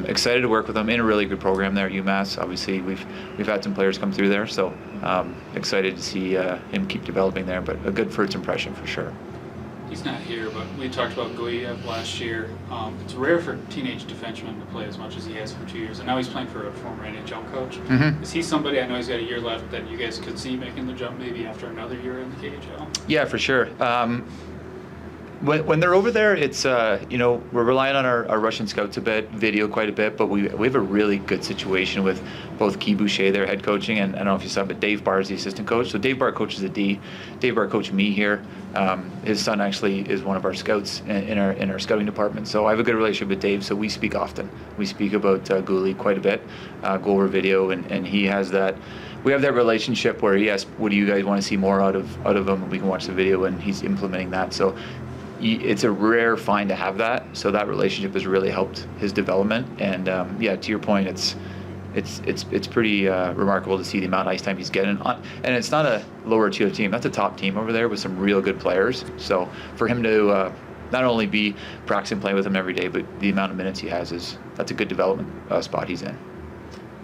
excited to work with him in a really good program there at UMass. Obviously, we've had some players come through there, so excited to see him keep developing there. But a good first impression for sure. He's not here, but we talked about Goyev last year. It's rare for teenage defensemen to play as much as he has for 2 years, and now he's playing for a former NHL coach. Is he somebody, I know he's got a year left, that you guys could see making the jump maybe after another year in the KHL? Yeah, for sure. When they're over there, it's you know, we're relying on our Russian scouts a bit, video quite a bit, but we have a really good situation with both Guy Boucher, their head coaching, and I don't know if you saw, but Dave Barr is the assistant coach. So Dave Barr coaches the D. Dave Barr coached me here. His son actually is one of our scouts in our scouting department. So I have a good relationship with Dave. So we speak often. We speak about Goalie quite a bit, go over video, and he has that. We have that relationship where he asks, "What do you guys want to see more out of him?" We can watch the video, and he's implementing that. So it's a rare find to have that. So that relationship has really helped his development. And yeah, to your point, it's pretty remarkable to see the amount of ice time he's getting on. And it's not a lower tier team. That's a top team over there with some real good players. So for him to not only be practicing playing with him every day, but the amount of minutes he has that's a good development spot he's in.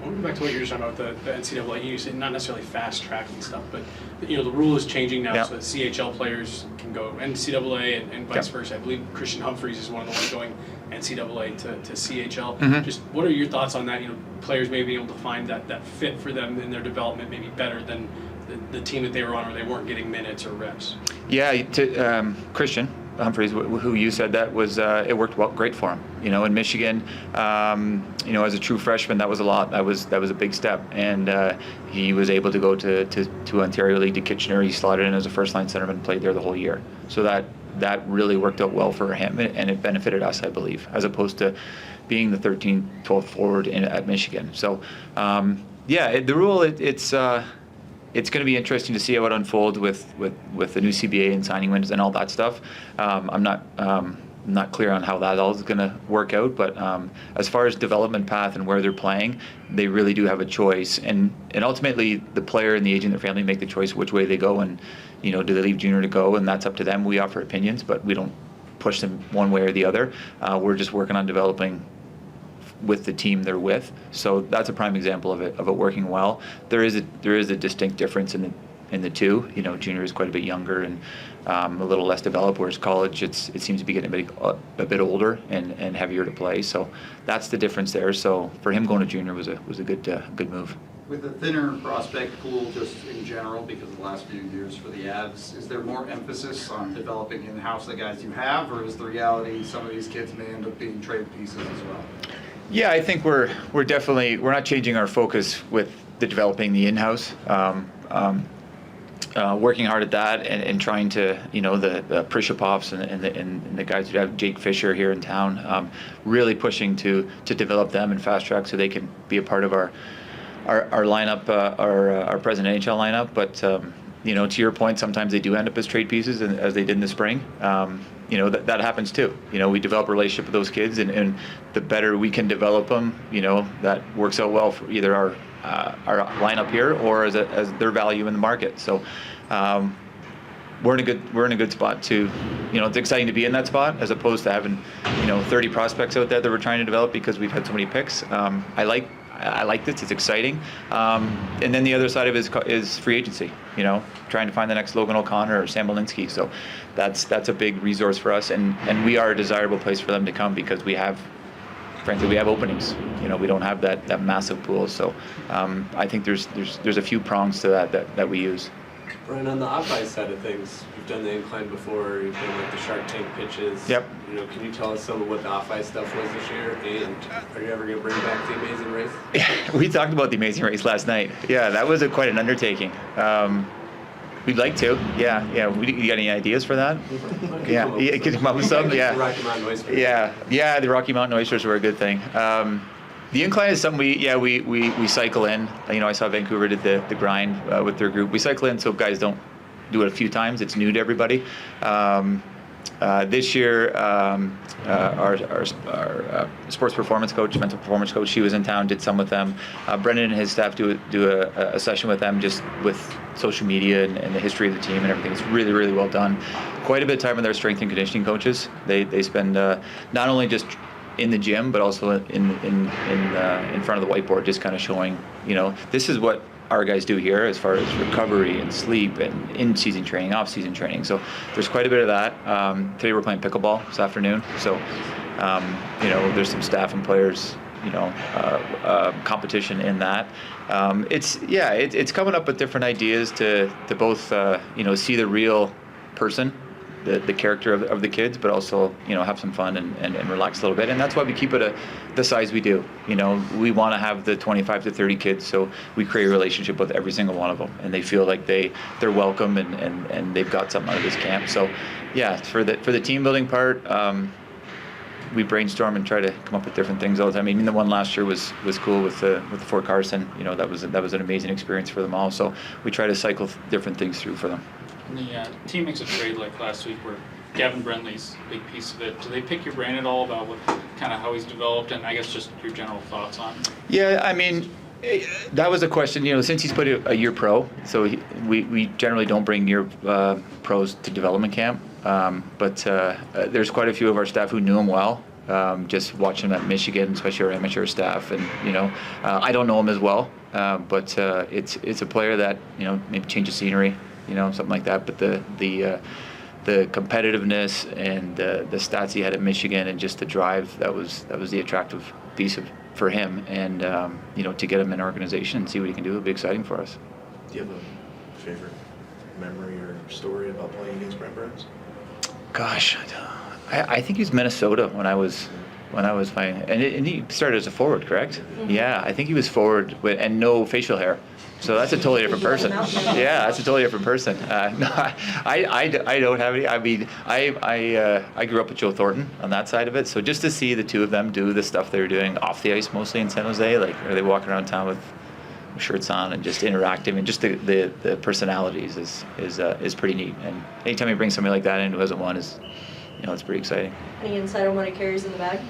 I want to go back to what you were talking about the NCAA. You said not necessarily fast tracking stuff, but you know the rule is changing now, so that CHL players can go NCAA and vice versa. I believe Christian Humphreys is one of the ones going NCAA to CHL. Just what are your thoughts on that? You know, players may be able to find that fit for them in their development maybe better than the team that they were on, where they weren't getting minutes or reps. Yeah, Christian Humphreys, who you said that was, it worked great for him. You know, in Michigan, you know, as a true freshman, that was a lot. That was a big step, and he was able to go to Ontario League to Kitchener. He slotted in as a first-line centerman and played there the whole year. So that really worked out well for him, and it benefited us, I believe, as opposed to being the 13th, 12th forward at Michigan. So, yeah, the rule, it's going to be interesting to see how it unfolds with the new CBA and signing windows and all that stuff. I'm not clear on how that all is going to work out, but as far as development path and where they're playing, they really do have a choice. And ultimately, the player and the agent, their family make the choice which way they go, and you know, do they leave junior to go, and that's up to them. We offer opinions, but we don't push them one way or the other. We're just working on developing with the team they're with. So that's a prime example of it working well. There is a distinct difference in the two. You know, junior is quite a bit younger and a little less developed, whereas college it seems to be getting a bit older and heavier to play. So that's the difference there. So for him going to junior was a good move. With a thinner prospect pool just in general because of the last few years for the Avs, is there more emphasis on developing in-house the guys you have, or is the reality some of these kids may end up being trade pieces as well? Yeah, I think we're definitely not changing our focus with the developing the in-house. working hard at that and trying to, the Prishapovs and the guys who have Jake Fisher here in town, really pushing to develop them and fast track so they can be a part of our lineup, our present NHL lineup. But, to your point, sometimes they do end up as trade pieces, and as they did in the spring. That happens too. We develop a relationship with those kids, and the better we can develop them, that works out well for either our lineup here or as their value in the market. So we're in a good spot too. It's exciting to be in that spot as opposed to having 30 prospects out there that we're trying to develop because we've had so many picks. I like this. It's exciting. And then the other side of it is free agency. Trying to find the next Logan O'Connor or Sam Belinsky. So that's a big resource for us, and we are a desirable place for them to come because we have openings. We don't have that massive pool. So I think there's a few prongs to that we use. Brian, on the off-ice side of things, you've done the incline before, you've done like the Shark Tank pitches. Yep. Can you tell us some of what the off-ice stuff was this year? And are you ever going to bring back the Amazing Race? We talked about the Amazing Race last night. Yeah, that was quite an undertaking. We'd like to. Yeah. You got any ideas for that? Yeah. You can come up with some? Yeah. The Rocky Mountain Oysters. Yeah, the Rocky Mountain Oysters were a good thing. The incline is something we cycle in. I saw Vancouver did the grind with their group. We cycle in so guys don't do it a few times. It's new to everybody. This year, our sports performance coach, mental performance coach, she was in town, did some with them. Brendan and his staff do a session with them just with social media and the history of the team and everything. It's really, really well done. Quite a bit of time with their strength and conditioning coaches. They spend not only just in the gym, but also in front of the whiteboard, just kind of showing, this is what our guys do here as far as recovery and sleep and in-season training, off-season training. So there's quite a bit of that. Today we're playing pickleball this afternoon. So, there's some staff and players, competition in that. It's coming up with different ideas to both, see the real person, the character of the kids, but also have some fun and relax a little bit. And that's why we keep it the size we do. We want to have the 25 to 30 kids, so we create a relationship with every single one of them, and they feel like they're welcome and they've got something out of this camp. So yeah, for the team building part, we brainstorm and try to come up with different things all the time. I mean, the one last year was cool with the Fort Carson. That was an amazing experience for them all. So we try to cycle different things through for them. The team makes a trade like last week where Gavin Brentley's a big piece of it. Do they pick your brain at all about kind of how he's developed, and I guess just your general thoughts on it? Yeah, I mean, that was a question. Since he's put a year pro, so we generally don't bring year pros to development camp. But there's quite a few of our staff who knew him well. Just watching him at Michigan, especially our amateur staff, and I don't know him as well, but it's a player that maybe change of scenery. Something like that. But the competitiveness and the stats he had at Michigan and just the drive, that was the attractive piece for him. And to get him in our organization and see what he can do would be exciting for us. Do you have a favorite memory or story about playing against Brent Burns? Gosh, I think he was Minnesota when I was playing, and he started as a forward, correct? Mm-hmm. Yeah, I think he was forward and no facial hair. So that's a totally different person. Yeah, that's a totally different person. No, I don't have any. I mean, I grew up with Joe Thornton on that side of it. So just to see the two of them do the stuff they were doing off the ice, mostly in San Jose, like are they walking around town with shirts on and just interacting, and just the personalities is pretty neat. And anytime you bring somebody like that in who hasn't won, it's pretty exciting. Any insight on what he carries in the bag?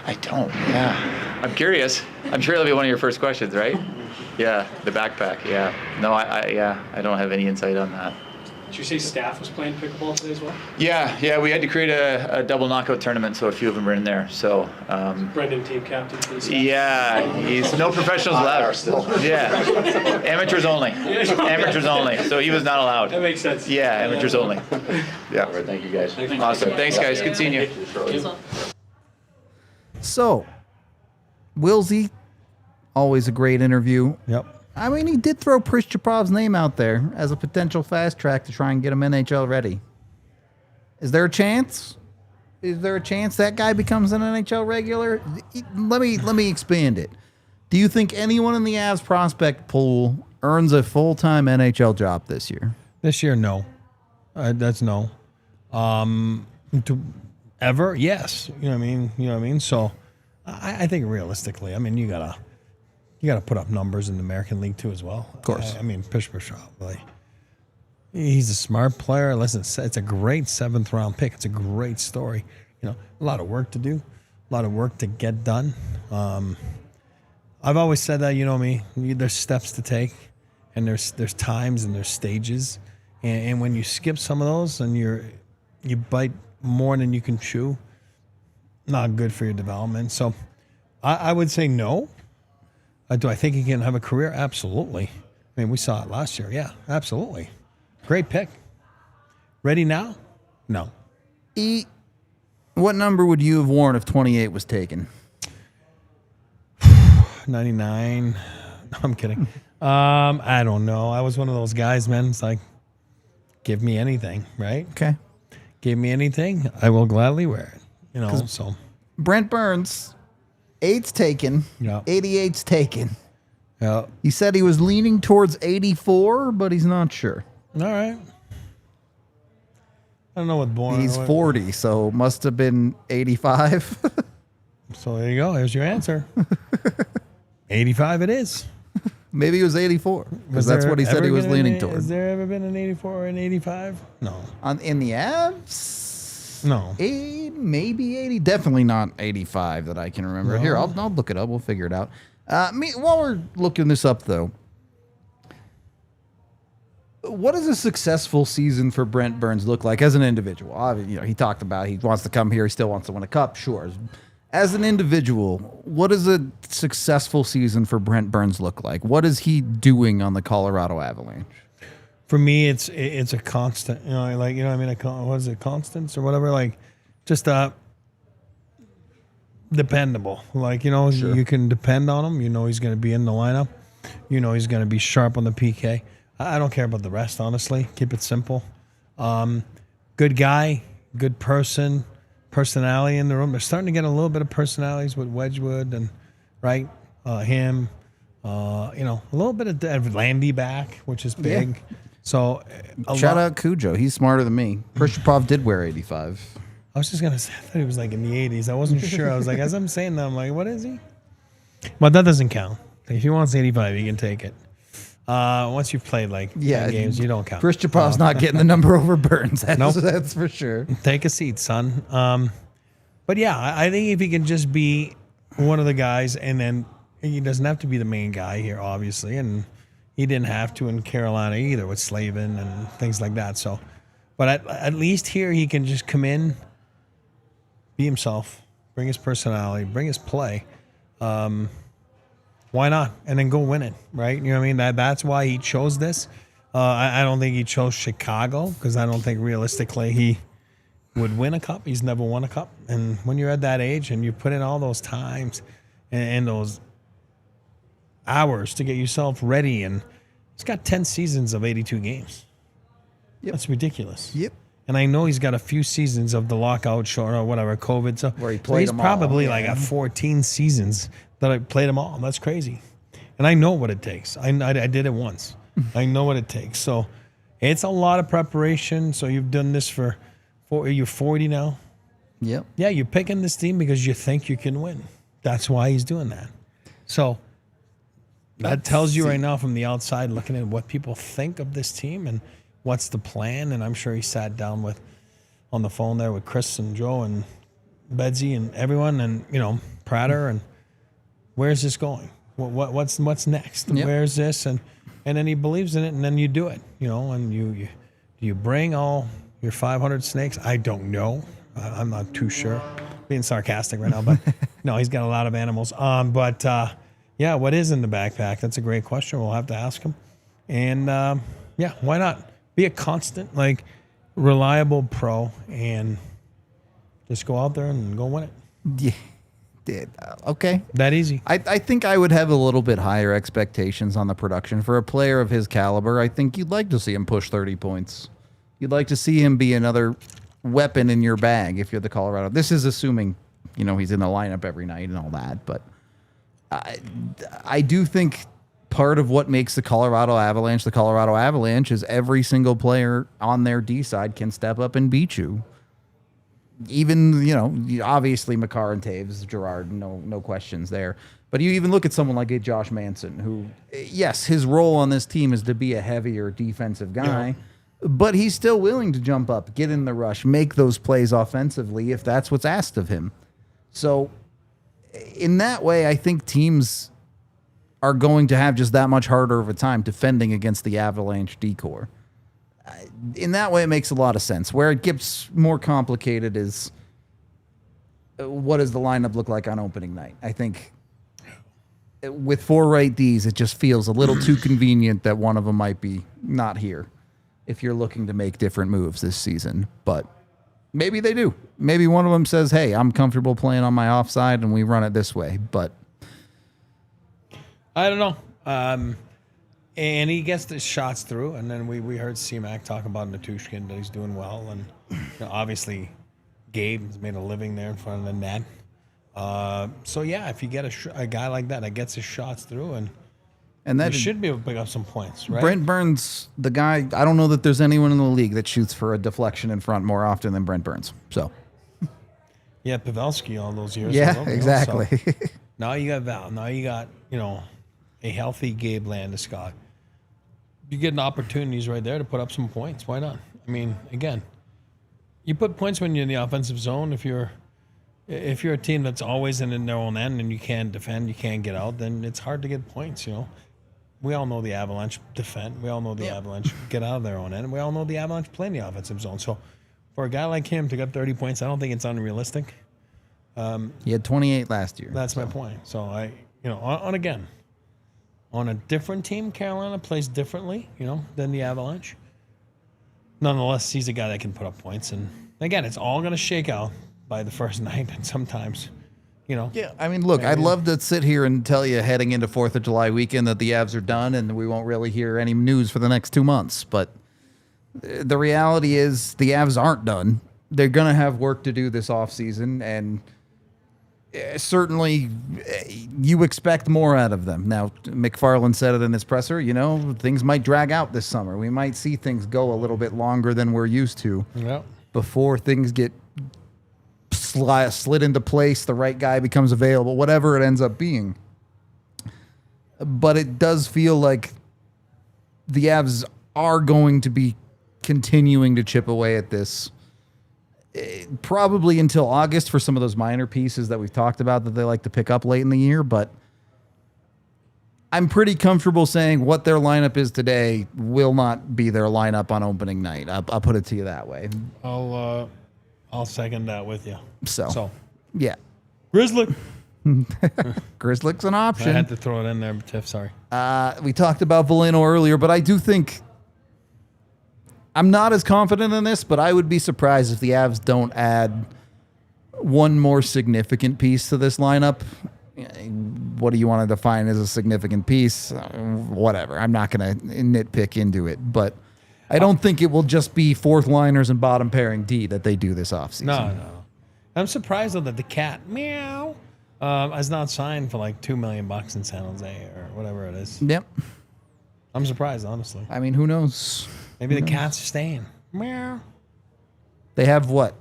I don't. Yeah, I'm curious. I'm sure that'll be one of your first questions, right? Yeah, the backpack. Yeah. No, I don't have any insight on that. Did you say staff was playing pickleball today as well? Yeah. We had to create a double knockout tournament, so a few of them were in there. So. Brendan, team captain for the staff. Yeah, he's no professionals allowed. Still. Yeah, amateurs only. Amateurs only. So he was not allowed. That makes sense. Yeah, amateurs only. Yeah. All right, thank you guys. Awesome. Thanks, guys. Good seeing you. So, Willsie, always a great interview. Yep. I mean, he did throw Prischapov's name out there as a potential fast track to try and get him NHL ready. Is there a chance? Is there a chance that guy becomes an NHL regular? Let me expand it. Do you think anyone in the Avs prospect pool earns a full-time NHL job this year? This year, no. That's no. Ever? Yes. You know what I mean? So I think realistically, I mean, you gotta put up numbers in the American League too as well. Of course. I mean, Pishbashov, like, he's a smart player. Listen, it's a great 7th round pick. It's a great story. You know, a lot of work to do, a lot of work to get done. I've always said that, you know me, there's steps to take, and there's times and there's stages, and when you skip some of those and you bite more than you can chew, not good for your development. So I would say no. Do I think he can have a career? Absolutely. I mean, we saw it last year. Yeah, absolutely. Great pick. Ready now? No. What number would you have worn if 28 was taken? 99. No, I'm kidding. I don't know. I was one of those guys, man. It's like, give me anything, right? Okay. Give me anything, I will gladly wear it. You know, so. Brent Burns, 8's taken. Yeah. 88's taken. Yeah. He said he was leaning towards 84, but he's not sure. All right. I don't know what born. He's 40, so must have been 85. So there you go. There's your answer. 85 it is. Maybe it was 84, because that's what he said he was leaning towards. Has there ever been an 84 or an 85? No. In the Avs? No. Maybe 80. Definitely not 85 that I can remember. No. Here, I'll look it up. We'll figure it out. While we're looking this up, though, what does a successful season for Brent Burns look like as an individual? You know, he talked about he wants to come here. He still wants to win a cup. Sure. As an individual, what does a successful season for Brent Burns look like? What is he doing on the Colorado Avalanche? For me, it's a constant. You know, like, you know what I mean? What is it, constants or whatever? Like, just dependable. Like, you know, Sure. You can depend on him. You know he's going to be in the lineup. You know he's going to be sharp on the PK. I don't care about the rest, honestly. Keep it simple. Good guy, good person, personality in the room. They're starting to get a little bit of personalities with Wedgwood and, right, him. You know, a little bit of Landy back, which is big. Yeah. So Shout out Cujo. He's smarter than me. Prishapov did wear 85. I was just going to say, I thought he was like in the 80s. I wasn't sure. I was like, as I'm saying that, I'm like, what is he? But that doesn't count. If he wants 85, he can take it. Once you've played like 10 games, you don't count. Prishchapov's not getting the number over Burns. Nope. That's for sure. Take a seat, son. But yeah, I think if he can just be one of the guys, and then he doesn't have to be the main guy here, obviously, and he didn't have to in Carolina either with Slavin and things like that. So, but at least here he can just come in, be himself, bring his personality, bring his play. Why not? And then go win it, right? You know what I mean? That's why he chose this. I don't think he chose Chicago because I don't think realistically he would win a cup. He's never won a cup. And when you're at that age and you put in all those times and those hours to get yourself ready, and he's got 10 seasons of 82 games. Yep. That's ridiculous. Yep. And I know he's got a few seasons of the lockout short or whatever, COVID. So where he played them all. He's probably like at 14 seasons that I played them all. That's crazy. And I know what it takes. I did it once. I know what it takes. So it's a lot of preparation. So you've done this you're 40 now. Yep. Yeah, you're picking this team because you think you can win. That's why he's doing that. So that tells you right now from the outside looking at what people think of this team and what's the plan. And I'm sure he sat down on the phone there with Chris and Joe and Bedsy and everyone and, you know, Prater, and where's this going? What's next? Yep. Where's this? And then he believes in it, and then you do it, you know, and you bring all your 500 snakes. I don't know. I'm not too sure. Being sarcastic right now, but no, he's got a lot of animals. Yeah, what is in the backpack? That's a great question. We'll have to ask him. And yeah, why not? Be a constant, like, reliable pro and just go out there and go win it. Yeah. Okay. That easy. I think I would have a little bit higher expectations on the production. For a player of his caliber, I think you'd like to see him push 30 points. You'd like to see him be another weapon in your bag if you're the Colorado. This is assuming, you know, he's in the lineup every night and all that. But I do think part of what makes the Colorado Avalanche is every single player on their D side can step up and beat you. Even, obviously Makar and Taves, Gerard, no questions there. But you even look at someone like a Josh Manson, who, yes, his role on this team is to be a heavier defensive guy, but he's still willing to jump up, get in the rush, make those plays offensively if that's what's asked of him. So in that way, I think teams are going to have just that much harder of a time defending against the Avalanche D-core. In that way, it makes a lot of sense. Where it gets more complicated is what does the lineup look like on opening night? I think with 4 right Ds, it just feels a little too convenient that one of them might be not here if you're looking to make different moves this season. But maybe they do. Maybe one of them says, hey, I'm comfortable playing on my offside and we run it this way. But I don't know. And he gets the shots through, and then we heard CMAC talk about Natushkin, that he's doing well, and obviously Gabe has made a living there in front of the net. So yeah, if you get a guy like that gets his shots through, and that should be able to pick up some points, right? Brent Burns, the guy, I don't know that there's anyone in the league that shoots for a deflection in front more often than Brent Burns. So yeah, Pavelski all those years. Yeah, exactly. So now you got Val. Now you got a healthy Gabe Landeskog. You're getting opportunities right there to put up some points. Why not? I mean, again, you put points when you're in the offensive zone. If you're a team that's always in their own end and you can't defend, you can't get out, then it's hard to get points. We all know the Avalanche defend. We all know the Avalanche get out of their own end. And we all know the Avalanche play in the offensive zone. So for a guy like him to get 30 points, I don't think it's unrealistic. He had 28 last year. That's my point. So on a different team, Carolina plays differently, than the Avalanche. Nonetheless, he's a guy that can put up points. And again, it's all going to shake out by the first night. And sometimes, Yeah, I mean, look, I'd love to sit here and tell you heading into 4th of July weekend that the Avs are done and we won't really hear any news for the next 2 months. But the reality is the Avs aren't done. They're going to have work to do this offseason, and certainly you expect more out of them. Now, McFarland said it in his presser, things might drag out this summer. We might see things go a little bit longer than we're used to before things get slid into place, the right guy becomes available, whatever it ends up being. But it does feel like the Avs are going to be continuing to chip away at this probably until August for some of those minor pieces that we've talked about that they like to pick up late in the year. But I'm pretty comfortable saying what their lineup is today will not be their lineup on opening night. I'll put it to you that way. I'll second that with you. So yeah. Grizzly. Grizzly's an option. I had to throw it in there, Tiff, sorry. We talked about Veleno earlier, but I do think I'm not as confident in this, but I would be surprised if the Avs don't add one more significant piece to this lineup. What do you want to define as a significant piece? Whatever. I'm not going to nitpick into it, but I don't think it will just be fourth liners and bottom pairing D that they do this offseason. No. I'm surprised, though, that the cat, meow, is not signed for like $2 million in San Jose or whatever it is. Yep. I'm surprised, honestly. I mean, who knows? Maybe the cat's staying. Meow. They have what?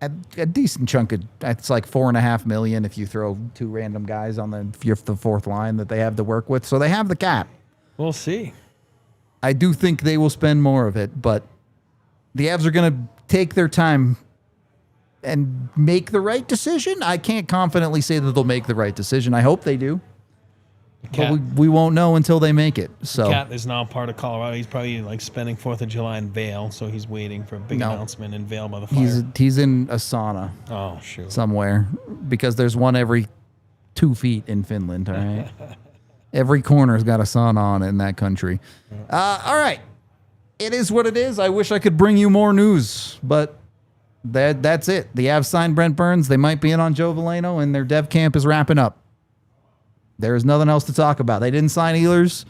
A decent chunk of, it's like $4.5 million if you throw two random guys on the fourth line that they have to work with. So they have the cap. We'll see. I do think they will spend more of it, but the Avs are going to take their time and make the right decision. I can't confidently say that they'll make the right decision. I hope they do. But we won't know until they make it. So Cat is now part of Colorado. He's probably like spending 4th of July in Vail, so he's waiting for a big announcement in Vail by the fire. He's in a sauna. Oh, shoot. Somewhere, because there's one every 2 feet in Finland, all right? Every corner's got a sauna on it in that country. All right. It is what it is. I wish I could bring you more news, but that's it. The Avs signed Brent Burns. They might be in on Joe Veleno, and their dev camp is wrapping up. There is nothing else to talk about. They didn't sign Ehlers,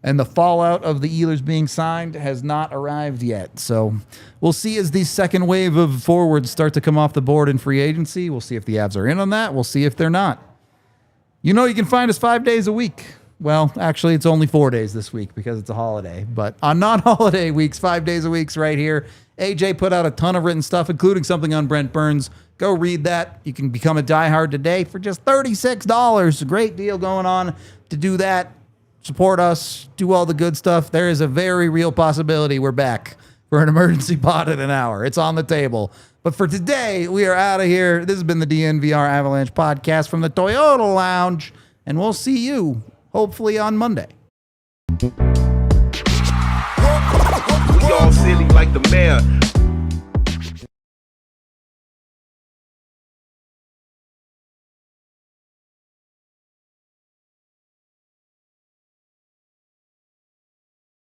and the fallout of the Ehlers being signed has not arrived yet. So we'll see as these second wave of forwards start to come off the board in free agency. We'll see if the Avs are in on that. We'll see if they're not. You know you can find us 5 days a week Well, actually, it's only 4 days this week because it's a holiday. But on non-holiday weeks, 5 days a week right here, AJ put out a ton of written stuff, including something on Brent Burns. Go read that. You can become a diehard today for just $36. A great deal going on to do that. Support us. Do all the good stuff. There is a very real possibility we're back for an emergency pod in an hour. It's on the table. But for today, we are out of here. This has been the DNVR Avalanche Podcast from the Toyota Lounge, and we'll see you hopefully on Monday. We all silly like the mayor.